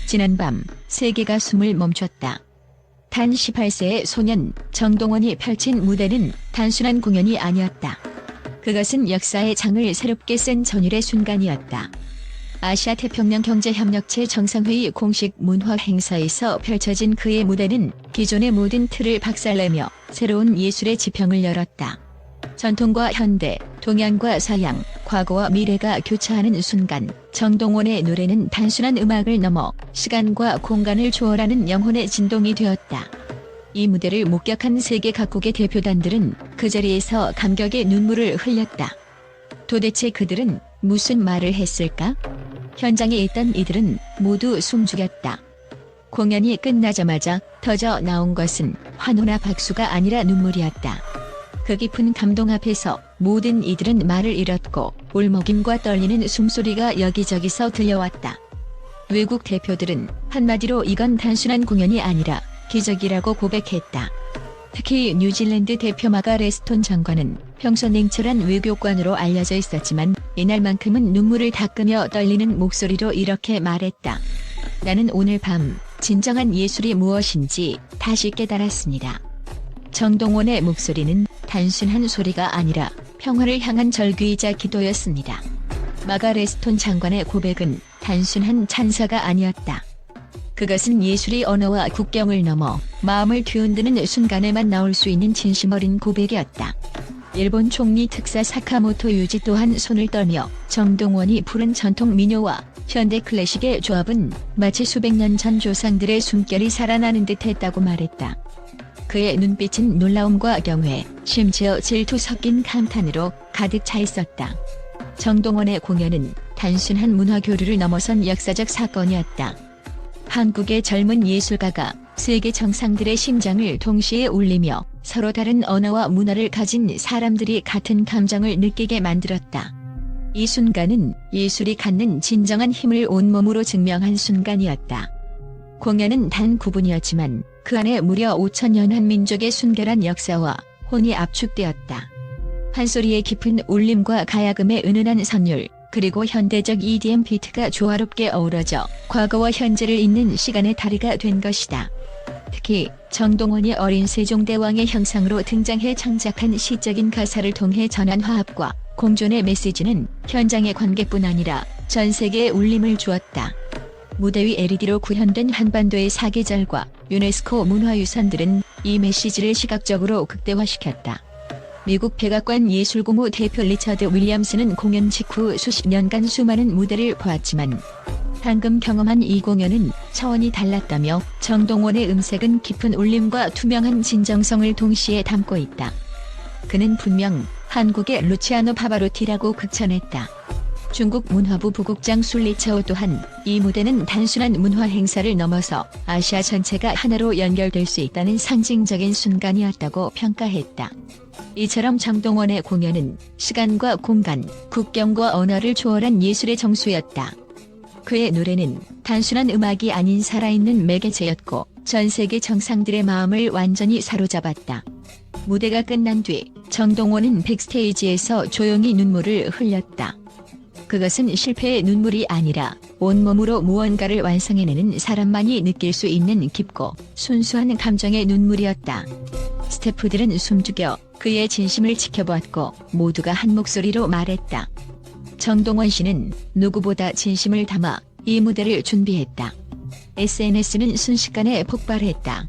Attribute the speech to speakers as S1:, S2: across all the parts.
S1: 지난밤 세계가 숨을 멈췄다. 단 18세의 소년 정동원이 펼친 무대는 단순한 공연이 아니었다. 그것은 역사의 장을 새롭게 쓴 전율의 순간이었다. 아시아 태평양 경제협력체 정상회의 공식 문화 행사에서 펼쳐진 그의 무대는 기존의 모든 틀을 박살내며 새로운 예술의 지평을 열었다. 전통과 현대, 동양과 서양, 과거와 미래가 교차하는 순간, 정동원의 노래는 단순한 음악을 넘어 시간과 공간을 초월하는 영혼의 진동이 되었다. 이 무대를 목격한 세계 각국의 대표단들은 그 자리에서 감격의 눈물을 흘렸다. 도대체 그들은 무슨 말을 했을까? 현장에 있던 이들은 모두 숨죽였다. 공연이 끝나자마자 터져 나온 것은 환호나 박수가 아니라 눈물이었다. 그 깊은 감동 앞에서 모든 이들은 말을 잃었고 울먹임과 떨리는 숨소리가 여기저기서 들려왔다. 외국 대표들은 한마디로 이건 단순한 공연이 아니라 기적이라고 고백했다. 특히 뉴질랜드 대표 마가레스톤 장관은 평소 냉철한 외교관으로 알려져 있었지만 이날만큼은 눈물을 닦으며 떨리는 목소리로 이렇게 말했다. 나는 오늘 밤 진정한 예술이 무엇인지 다시 깨달았습니다. 정동원의 목소리는 단순한 소리가 아니라 평화를 향한 절규이자 기도였습니다. 마가레스톤 장관의 고백은 단순한 찬사가 아니었다. 그것은 예술이 언어와 국경을 넘어 마음을 뒤흔드는 순간에만 나올 수 있는 진심 어린 고백이었다. 일본 총리 특사 사카모토 유지 또한 손을 떨며 정동원이 부른 전통 민요와 현대 클래식의 조합은 마치 수백 년 전 조상들의 숨결이 살아나는 듯했다고 말했다. 그의 눈빛은 놀라움과 경외, 심지어 질투 섞인 감탄으로 가득 차 있었다. 정동원의 공연은 단순한 문화 교류를 넘어선 역사적 사건이었다. 한국의 젊은 예술가가 세계 정상들의 심장을 동시에 울리며 서로 다른 언어와 문화를 가진 사람들이 같은 감정을 느끼게 만들었다. 이 순간은 예술이 갖는 진정한 힘을 온몸으로 증명한 순간이었다. 공연은 단 9분이었지만 그 안에 무려 5,000년 한 민족의 순결한 역사와 혼이 압축되었다. 한 소리의 깊은 울림과 가야금의 은은한 선율, 그리고 현대적 EDM 비트가 조화롭게 어우러져 과거와 현재를 잇는 시간의 다리가 된 것이다. 특히 정동원이 어린 세종대왕의 형상으로 등장해 창작한 시적인 가사를 통해 전한 화합과 공존의 메시지는 현장의 관객뿐 아니라 전 세계에 울림을 주었다. 무대 위 LED로 구현된 한반도의 사계절과 유네스코 문화유산들은 이 메시지를 시각적으로 극대화시켰다. 미국 백악관 예술공호 대표 리처드 윌리엄스는 공연 직후 수십 년간 수많은 무대를 보았지만 방금 경험한 이 공연은 차원이 달랐다며 정동원의 음색은 깊은 울림과 투명한 진정성을 동시에 담고 있다. 그는 분명 한국의 루치아노 파바로티라고 극찬했다. 중국 문화부 부국장 술리차오 또한 이 무대는 단순한 문화 행사를 넘어서 아시아 전체가 하나로 연결될 수 있다는 상징적인 순간이었다고 평가했다. 이처럼 정동원의 공연은 시간과 공간, 국경과 언어를 초월한 예술의 정수였다. 그의 노래는 단순한 음악이 아닌 살아있는 매개체였고 전 세계 정상들의 마음을 완전히 사로잡았다. 무대가 끝난 뒤 정동원은 백스테이지에서 조용히 눈물을 흘렸다. 그것은 실패의 눈물이 아니라 온몸으로 무언가를 완성해내는 사람만이 느낄 수 있는 깊고 순수한 감정의 눈물이었다. 스태프들은 숨죽여 그의 진심을 지켜보았고 모두가 한 목소리로 말했다. 정동원 씨는 누구보다 진심을 담아 이 무대를 준비했다. SNS는 순식간에 폭발했다.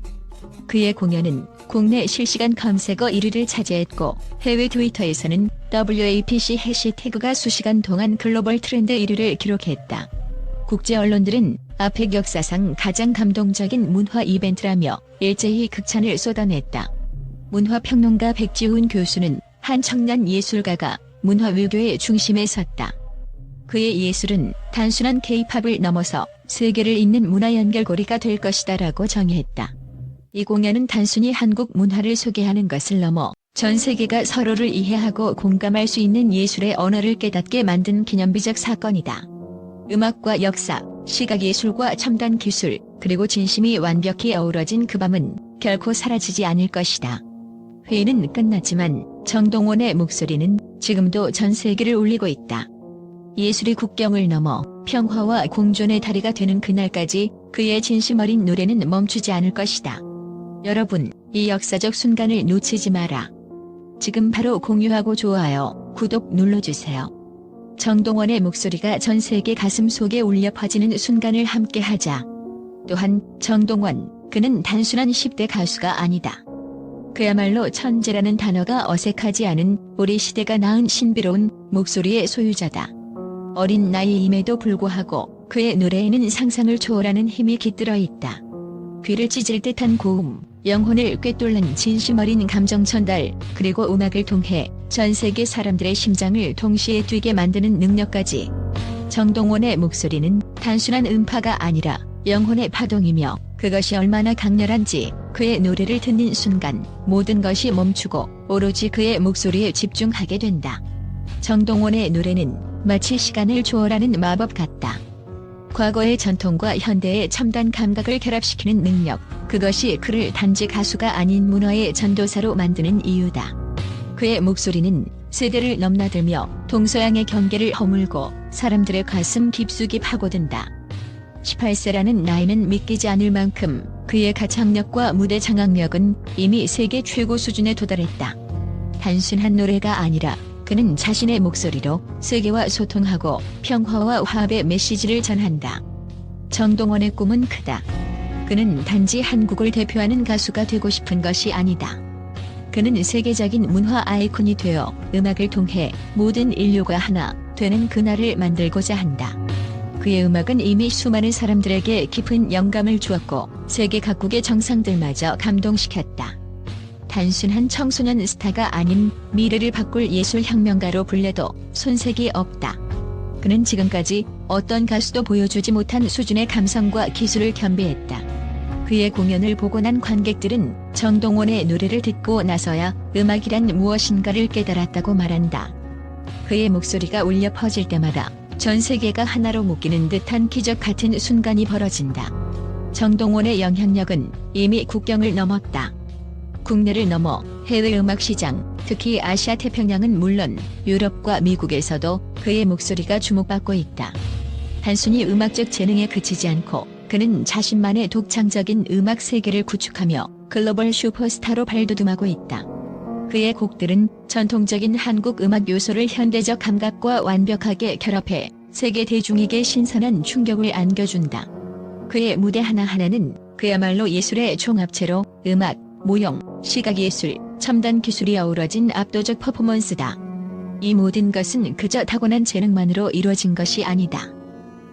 S1: 그의 공연은 국내 실시간 검색어 1위를 차지했고 해외 트위터에서는 WAPC 해시태그가 수시간 동안 글로벌 트렌드 1위를 기록했다. 국제 언론들은 아펙 역사상 가장 감동적인 문화 이벤트라며 일제히 극찬을 쏟아냈다. 문화평론가 백지훈 교수는 한 청년 예술가가 문화 외교의 중심에 섰다. 그의 예술은 단순한 K-팝을 넘어서 세계를 잇는 문화 연결고리가 될 것이다라고 정의했다. 이 공연은 단순히 한국 문화를 소개하는 것을 넘어 전 세계가 서로를 이해하고 공감할 수 있는 예술의 언어를 깨닫게 만든 기념비적 사건이다. 음악과 역사, 시각예술과 첨단 기술, 그리고 진심이 완벽히 어우러진 그 밤은 결코 사라지지 않을 것이다. 회의는 끝났지만 정동원의 목소리는 지금도 전 세계를 울리고 있다. 예술이 국경을 넘어 평화와 공존의 다리가 되는 그날까지 그의 진심 어린 노래는 멈추지 않을 것이다. 여러분, 이 역사적 순간을 놓치지 마라. 지금 바로 공유하고 좋아요, 구독 눌러주세요. 정동원의 목소리가 전 세계 가슴 속에 울려 퍼지는 순간을 함께하자. 또한 정동원, 그는 단순한 10대 가수가 아니다. 그야말로 천재라는 단어가 어색하지 않은 우리 시대가 낳은 신비로운 목소리의 소유자다. 어린 나이임에도 불구하고 그의 노래에는 상상을 초월하는 힘이 깃들어 있다. 귀를 찢을 듯한 고음, 영혼을 꿰뚫는 진심 어린 감정 전달, 그리고 음악을 통해 전 세계 사람들의 심장을 동시에 뛰게 만드는 능력까지. 정동원의 목소리는 단순한 음파가 아니라 영혼의 파동이며, 그것이 얼마나 강렬한지 그의 노래를 듣는 순간 모든 것이 멈추고 오로지 그의 목소리에 집중하게 된다. 정동원의 노래는 마치 시간을 초월하는 마법 같다. 과거의 전통과 현대의 첨단 감각을 결합시키는 능력, 그것이 그를 단지 가수가 아닌 문화의 전도사로 만드는 이유다. 그의 목소리는 세대를 넘나들며 동서양의 경계를 허물고 사람들의 가슴 깊숙이 파고든다. 18세라는 나이는 믿기지 않을 만큼 그의 가창력과 무대 장악력은 이미 세계 최고 수준에 도달했다. 단순한 노래가 아니라 그는 자신의 목소리로 세계와 소통하고 평화와 화합의 메시지를 전한다. 정동원의 꿈은 크다. 그는 단지 한국을 대표하는 가수가 되고 싶은 것이 아니다. 그는 세계적인 문화 아이콘이 되어 음악을 통해 모든 인류가 하나 되는 그날을 만들고자 한다. 그의 음악은 이미 수많은 사람들에게 깊은 영감을 주었고 세계 각국의 정상들마저 감동시켰다. 단순한 청소년 스타가 아닌 미래를 바꿀 예술혁명가로 불려도 손색이 없다. 그는 지금까지 어떤 가수도 보여주지 못한 수준의 감성과 기술을 겸비했다. 그의 공연을 보고 난 관객들은 정동원의 노래를 듣고 나서야 음악이란 무엇인가를 깨달았다고 말한다. 그의 목소리가 울려 퍼질 때마다 전 세계가 하나로 묶이는 듯한 기적 같은 순간이 벌어진다. 정동원의 영향력은 이미 국경을 넘었다. 국내를 넘어 해외 음악 시장, 특히 아시아 태평양은 물론 유럽과 미국에서도 그의 목소리가 주목받고 있다. 단순히 음악적 재능에 그치지 않고 그는 자신만의 독창적인 음악 세계를 구축하며 글로벌 슈퍼스타로 발돋움하고 있다. 그의 곡들은 전통적인 한국 음악 요소를 현대적 감각과 완벽하게 결합해 세계 대중에게 신선한 충격을 안겨준다. 그의 무대 하나하나는 그야말로 예술의 종합체로 음악, 모형, 시각예술, 첨단 기술이 어우러진 압도적 퍼포먼스다. 이 모든 것은 그저 타고난 재능만으로 이루어진 것이 아니다.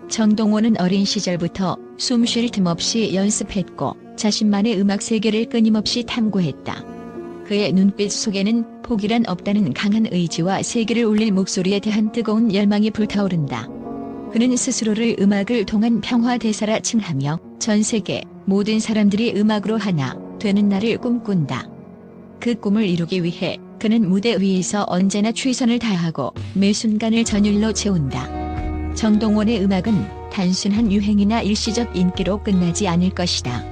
S1: 정동원은 어린 시절부터 숨 쉴 틈 없이 연습했고 자신만의 음악 세계를 끊임없이 탐구했다. 그의 눈빛 속에는 포기란 없다는 강한 의지와 세계를 울릴 목소리에 대한 뜨거운 열망이 불타오른다. 그는 스스로를 음악을 통한 평화 대사라 칭하며 전 세계 모든 사람들이 음악으로 하나 되는 날을 꿈꾼다. 그 꿈을 이루기 위해 그는 무대 위에서 언제나 최선을 다하고 매 순간을 전율로 채운다. 정동원의 음악은 단순한 유행이나 일시적 인기로 끝나지 않을 것이다.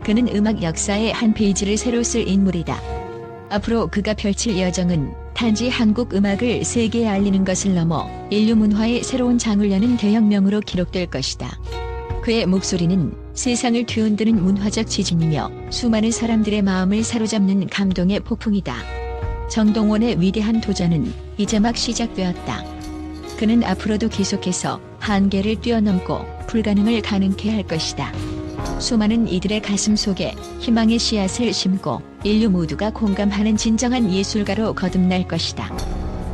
S1: 그는 음악 역사의 한 페이지를 새로 쓸 인물이다. 앞으로 그가 펼칠 여정은 단지 한국 음악을 세계에 알리는 것을 넘어 인류 문화의 새로운 장을 여는 대혁명으로 기록될 것이다. 그의 목소리는 세상을 뒤흔드는 문화적 지진이며 수많은 사람들의 마음을 사로잡는 감동의 폭풍이다. 정동원의 위대한 도전은 이제 막 시작되었다. 그는 앞으로도 계속해서 한계를 뛰어넘고 불가능을 가능케 할 것이다. 수많은 이들의 가슴 속에 희망의 씨앗을 심고 인류 모두가 공감하는 진정한 예술가로 거듭날 것이다.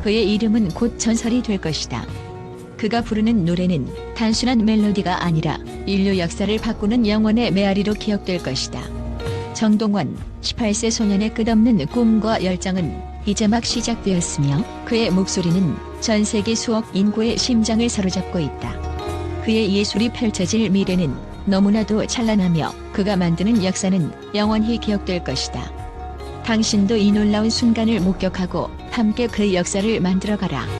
S1: 그의 이름은 곧 전설이 될 것이다. 그가 부르는 노래는 단순한 멜로디가 아니라 인류 역사를 바꾸는 영혼의 메아리로 기억될 것이다. 정동원, 18세 소년의 끝없는 꿈과 열정은 이제 막 시작되었으며 그의 목소리는 전 세계 수억 인구의 심장을 사로잡고 있다. 그의 예술이 펼쳐질 미래는 너무나도 찬란하며 그가 만드는 역사는 영원히 기억될 것이다. 당신도 이 놀라운 순간을 목격하고 함께 그 역사를 만들어가라.